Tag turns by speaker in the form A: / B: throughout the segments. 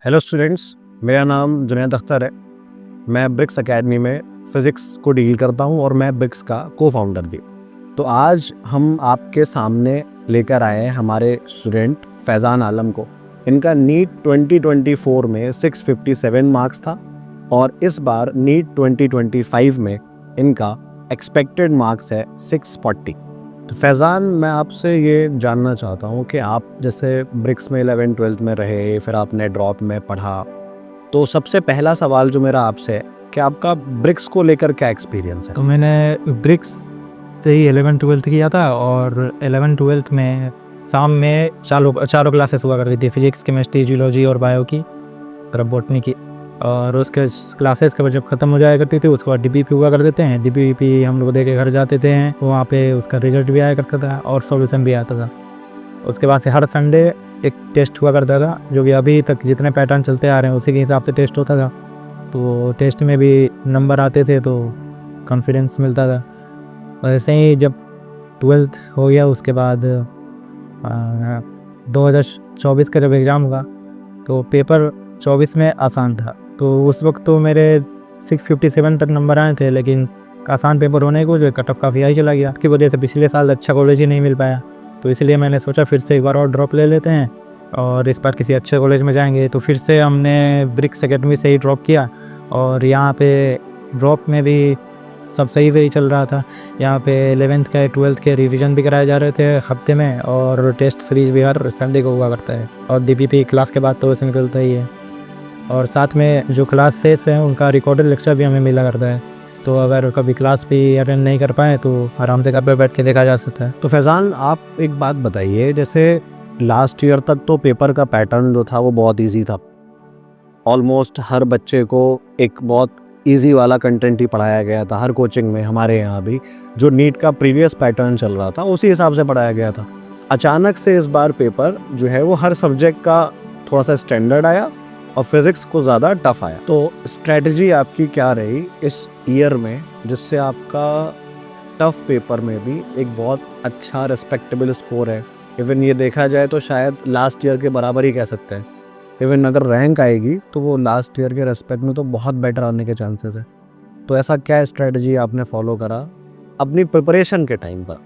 A: Hello students, मेरा नाम जुनैद अख्तर है। मैं ब्रिक्स एकेडमी में फ़िज़िक्स को डील करता हूं और मैं ब्रिक्स का को फाउंडर भी। तो आज हम आपके सामने लेकर आए हैं हमारे स्टूडेंट फैज़ान आलम को। इनका नीट 2024 में 657 मार्क्स था और इस बार नीट 2025 में इनका एक्सपेक्टेड मार्क्स है 640। तो फैज़ान, मैं आपसे ये जानना चाहता हूँ कि आप जैसे ब्रिक्स में 11th-12th में रहे, फिर आपने ड्रॉप में पढ़ा, तो सबसे पहला सवाल जो मेरा आपसे है कि आपका ब्रिक्स को लेकर क्या एक्सपीरियंस है?
B: तो मैंने ब्रिक्स से ही 11th-12th किया था और 11th-12th में शाम में चारों क्लासेस हुआ करती थी, फिजिक्स, केमिस्ट्री, जूलॉजी और बायो की, तरफ बॉटनी की। और उसके क्लासेस के बाद जब ख़त्म हो जाया करती थी उसके बाद डीबीपी हुआ कर देते हैं। डीबीपी हम लोग दे के घर जाते थे, वहाँ पे उसका रिजल्ट भी आया करता था और सॉल्यूशन भी आता था। उसके बाद से हर संडे एक टेस्ट हुआ करता था, जो कि अभी तक जितने पैटर्न चलते आ रहे हैं उसी के हिसाब से टेस्ट होता था। तो टेस्ट में भी नंबर आते थे तो कॉन्फिडेंस मिलता था। वैसे ही जब 12th हो गया उसके बाद 2024 का जब एग्ज़ाम हुआ तो पेपर 24 में आसान था। तो उस वक्त तो मेरे 657 तक नंबर आए थे, लेकिन आसान पेपर होने को जो कट ऑफ काफ़ी हाई चला गया। इसकी वजह से पिछले साल अच्छा कॉलेज ही नहीं मिल पाया, तो इसलिए मैंने सोचा फिर से एक बार और ड्रॉप ले लेते हैं और इस बार किसी अच्छे कॉलेज में जाएंगे। तो फिर से हमने ब्रिक्स एकेडमी से ही ड्रॉप किया और यहाँ पे ड्रॉप में भी सब सही चल रहा था। यहाँ पे 11th के 12th के रिवीजन भी कराए जा रहे थे हफ्ते में और टेस्ट सीरीज भी हर संडे को हुआ करता है और डीपीपी क्लास के बाद तो वैसे निकलता ही है। और साथ में जो क्लासेस हैं उनका रिकॉर्डेड लेक्चर भी हमें मिला करता है, तो अगर कभी क्लास भी अटेंड नहीं कर पाए तो आराम से घर पर बैठ के देखा जा सकता है।
A: तो फैज़ान, आप एक बात बताइए, जैसे लास्ट ईयर तक तो पेपर का पैटर्न जो था वो बहुत ईजी था। ऑलमोस्ट हर बच्चे को एक बहुत ईजी वाला कंटेंट ही पढ़ाया गया था हर कोचिंग में। हमारे यहाँ भी जो नीट का प्रीवियस पैटर्न चल रहा था उसी हिसाब से पढ़ाया गया था। अचानक से इस बार पेपर जो है वो हर सब्जेक्ट का थोड़ा सा स्टैंडर्ड आया और फिज़िक्स को ज़्यादा टफ आया। तो स्ट्रैटेजी आपकी क्या रही इस ईयर में जिससे आपका टफ पेपर में भी एक बहुत अच्छा रिस्पेक्टेबल स्कोर है? इवन ये देखा जाए तो शायद लास्ट ईयर के बराबर ही कह सकते हैं। इवन अगर रैंक आएगी तो वो लास्ट ईयर के रेस्पेक्ट में तो बहुत बेटर आने के चांसेस है। तो ऐसा क्या स्ट्रैटेजी आपने फॉलो करा अपनी प्रिपरेशन के टाइम पर?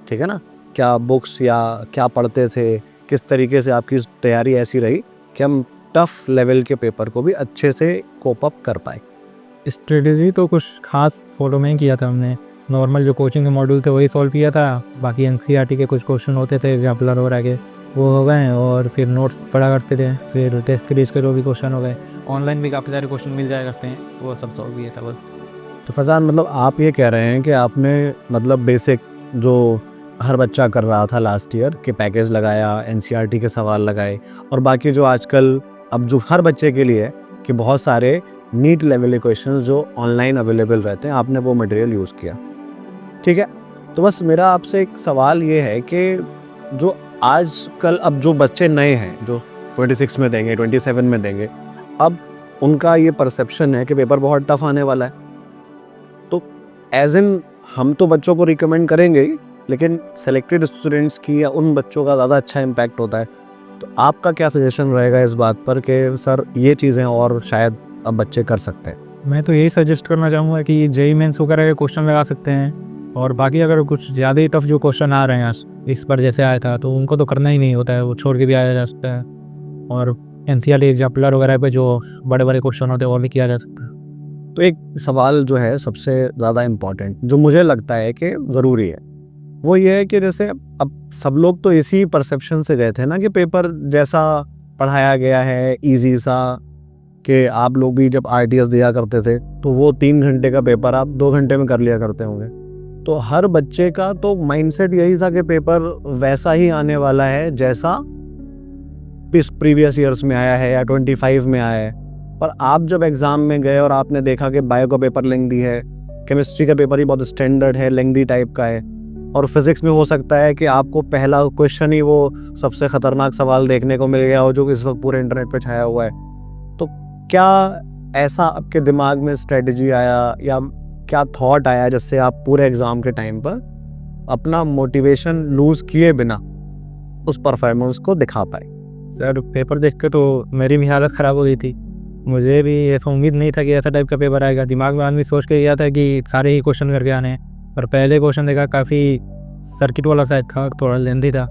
A: ठीक है ना, क्या बुक्स या क्या पढ़ते थे, किस तरीके से आपकी तैयारी ऐसी रही कि हम टफ लेवल के पेपर को भी अच्छे से कोप अप कर पाए?
B: स्ट्रेटेजी तो कुछ खास फॉलो नहीं किया था हमने। नॉर्मल जो कोचिंग के मॉड्यूल थे वही सॉल्व किया था, बाकी एनसीईआरटी के कुछ क्वेश्चन होते थे एग्जाम्पलर वगैरह के वो हो गए और फिर नोट्स पढ़ा करते थे। फिर टेस्ट सीरीज के जो भी क्वेश्चन हो गए, ऑनलाइन भी काफ़ी सारे क्वेश्चन मिल जाया करते हैं, वो सब सॉल्व किया था बस।
A: तो फैज़ान, मतलब आप ये कह रहे हैं कि आपने मतलब बेसिक जो हर बच्चा कर रहा था लास्ट ईयर के पैकेज लगाया, एनसीईआरटी के सवाल लगाए और बाकी जो आजकल अब जो हर बच्चे के लिए है कि बहुत सारे नीट लेवल के क्वेश्चंस जो ऑनलाइन अवेलेबल रहते हैं, आपने वो मटेरियल यूज़ किया। ठीक है, तो बस मेरा आपसे एक सवाल ये है कि जो आजकल अब जो बच्चे नए हैं जो 26 में देंगे, 27 में देंगे, अब उनका ये परसेप्शन है कि पेपर बहुत टफ आने वाला है। तो एज इन हम तो बच्चों को रिकमेंड करेंगे ही, लेकिन सेलेक्टेड स्टूडेंट्स की या उन बच्चों का ज़्यादा अच्छा इम्पैक्ट होता है। तो आपका क्या सजेशन रहेगा इस बात पर कि सर ये चीज़ें और शायद अब बच्चे कर सकते हैं?
B: मैं तो यही सजेस्ट करना चाहूँगा कि जेईई मेंस वगैरह के क्वेश्चन लगा सकते हैं और बाकी अगर कुछ ज़्यादा ही टफ जो क्वेश्चन आ रहे हैं इस पर जैसे आया था तो उनको तो करना ही नहीं होता है, वो छोड़ के भी आया जा सकता है। और एनसीईआरटी एग्जाम्पलर वगैरह पे जो बड़े बड़े क्वेश्चन होते हैं वो भी किया जा सकता है।
A: तो एक सवाल जो है सबसे ज़्यादा इम्पॉर्टेंट जो मुझे लगता है कि ज़रूरी है वो ये है कि जैसे अब सब लोग तो इसी परसेप्शन से गए थे ना कि पेपर जैसा पढ़ाया गया है ईजी सा, कि आप लोग भी जब आरटीएस दिया करते थे तो वो 3 घंटे का पेपर आप 2 घंटे में कर लिया करते होंगे। तो हर बच्चे का तो माइंडसेट यही था कि पेपर वैसा ही आने वाला है जैसा इस प्रीवियस ईयर्स में आया है या 25 में आया है। पर आप जब एग्ज़ाम में गए और आपने देखा कि बायो का पेपर लेंदी है, केमिस्ट्री का पेपर ही बहुत स्टैंडर्ड है, लेंदी टाइप का है, और फिज़िक्स में हो सकता है कि आपको पहला क्वेश्चन ही वो सबसे ख़तरनाक सवाल देखने को मिल गया हो जो इस वक्त पूरे इंटरनेट पर छाया हुआ है। तो क्या ऐसा आपके दिमाग में स्ट्रेटजी आया या क्या थॉट आया जिससे आप पूरे एग्ज़ाम के टाइम पर अपना मोटिवेशन लूज़ किए बिना उस परफॉर्मेंस को दिखा पाए?
B: सर पेपर देख के तो मेरी भी हालत ख़राब हो गई थी। मुझे भी ऐसा उम्मीद नहीं था कि ऐसा टाइप का पेपर आएगा। दिमाग में आदमी सोच के गया था कि सारे ही क्वेश्चन करके आने हैं, पर पहले क्वेश्चन देखा काफ़ी सर्किट वाला शायद था, थोड़ा लेंथी था,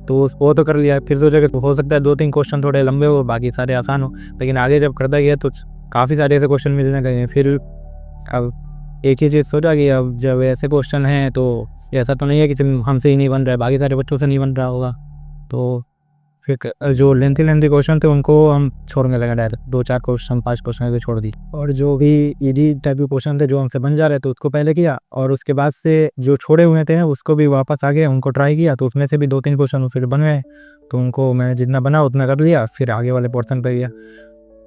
B: तो वो तो कर लिया। फिर सोचा कि हो सकता है 2-3 क्वेश्चन थोड़े लंबे हो, बाकी सारे आसान हो, लेकिन आगे जब करता गया तो काफ़ी सारे ऐसे क्वेश्चन मिलने गए। फिर अब एक ही चीज़ सोचा कि अब जब ऐसे क्वेश्चन हैं तो ऐसा तो नहीं है कि सिर्फ हमसे ही नहीं बन रहा है, बाकी सारे बच्चों से नहीं बन रहा होगा। तो फिर जो लेंथी क्वेश्चन थे उनको हम छोड़ने लगे, डायरेक्ट 2-4 क्वेश्चन 5 क्वेश्चन ऐसे छोड़ दी, और जो भी इजी टाइप के क्वेश्चन थे जो हमसे बन जा रहे थे उसको पहले किया, और उसके बाद से जो छोड़े हुए थे उसको भी वापस आ गया, उनको ट्राई किया, तो उसमें से भी 2-3 क्वेश्चन फिर बन गए, तो उनको मैं जितना बना उतना कर लिया, फिर आगे वाले पोर्सन पे गया।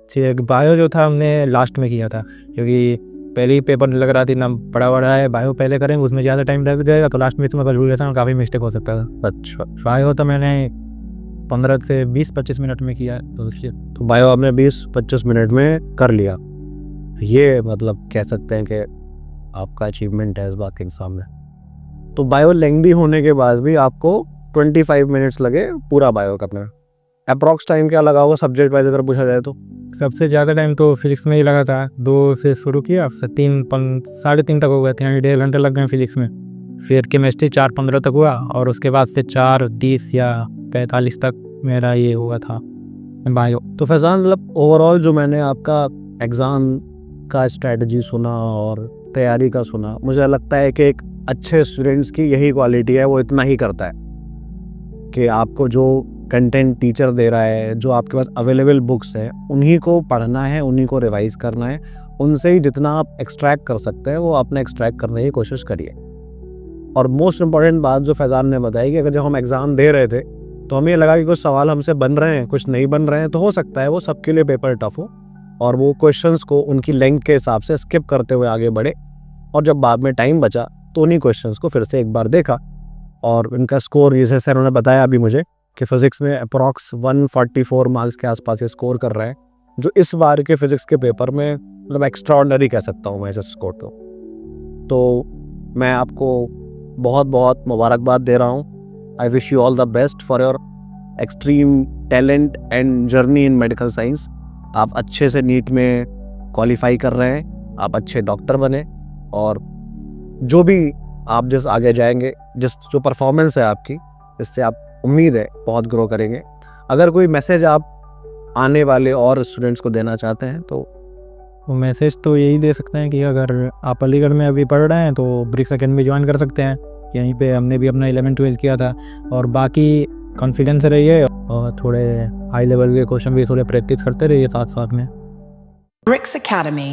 B: ठीक, बायो जो था हमने लास्ट में किया था, क्योंकि पहले ही पेपर लग रहा थी ना, बड़ा है, बायो पहले करेंगे उसमें ज़्यादा टाइम लग जाएगा, तो लास्ट में इसमें कैलकुलेशन काफ़ी मिस्टेक हो सकता था।
A: अच्छा,
B: बायो तो मैंने 15 से 20-25 मिनट में किया, तो इसलिए
A: तो बायो आपने 20-25 मिनट में कर लिया। ये मतलब कह सकते हैं कि आपका अचीवमेंट है इस बात के एग्ज़ाम में। तो बायो लेंथी होने के बाद भी आपको 25 मिनट्स लगे पूरा बायो करने में। अप्रॉक्स टाइम क्या लगा होगा सब्जेक्ट वाइज अगर पूछा जाए तो?
B: सबसे ज़्यादा टाइम तो फिजिक्स में ही लगा था। 2 से शुरू किया, फिर 3-3.5 तक हो गए थे, यानी 1.5 घंटे लग गए फिजिक्स में। फिर केमिस्ट्री 4:15 तक हुआ, और उसके बाद से 4:20 या 45 तक मेरा ये हुआ था बायो।
A: तो फैज़ान, मतलब ओवरऑल जो मैंने आपका एग्ज़ाम का स्ट्रेटजी सुना और तैयारी का सुना, मुझे लगता है कि एक अच्छे स्टूडेंट्स की यही क्वालिटी है, वो इतना ही करता है कि आपको जो कंटेंट टीचर दे रहा है, जो आपके पास अवेलेबल बुक्स है, उन्हीं को पढ़ना है, उन्हीं को रिवाइज करना है, उनसे ही जितना आप एक्सट्रैक्ट कर सकते हैं वो अपने एक्सट्रैक्ट करने की कोशिश करिए। और मोस्ट इम्पॉर्टेंट बात जो फैज़ान ने बताई कि अगर जब हम एग्ज़ाम दे रहे थे तो हमें लगा कि कुछ सवाल हमसे बन रहे हैं, कुछ नहीं बन रहे हैं, तो हो सकता है वो सबके लिए पेपर टफ हो, और वो क्वेश्चंस को उनकी लेंथ के हिसाब से स्किप करते हुए आगे बढ़े, और जब बाद में टाइम बचा तो उन्हीं क्वेश्चंस को फिर से एक बार देखा, और उनका स्कोर, जैसे सर उन्होंने बताया अभी मुझे कि फ़िज़िक्स में अप्रॉक्स 144 मार्क्स के आसपास ये स्कोर कर रहे हैं, जो इस बार के फ़िज़िक्स के पेपर में मतलब एक्स्ट्राऑर्डिनरी कह सकता हूँ मैं इस स्कोर को। तो मैं आपको बहुत बहुत मुबारकबाद दे रहा हूँ। I wish you all the best for your extreme talent and journey in medical science. आप अच्छे से नीट में क्वालिफाई कर रहे हैं, आप अच्छे डॉक्टर बने, और जो भी आप जिस आगे जाएंगे, जिस जो परफॉर्मेंस है आपकी, इससे आप उम्मीद है बहुत ग्रो करेंगे। अगर कोई मैसेज आप आने वाले और स्टूडेंट्स को देना चाहते हैं तो?
B: मैसेज तो यही दे सकते हैं कि अगर आप अलीगढ़ में अभी पढ़ रहे हैं तो ब्रिक्स अकेडमी ज्वाइन कर सकते हैं। यहीं पे हमने भी अपना 11-12 किया था, और बाकी कॉन्फिडेंस रहिए, और थोड़े हाई लेवल के क्वेश्चन भी थोड़े प्रैक्टिस करते रहिए साथ साथ में।
C: Bricks Academy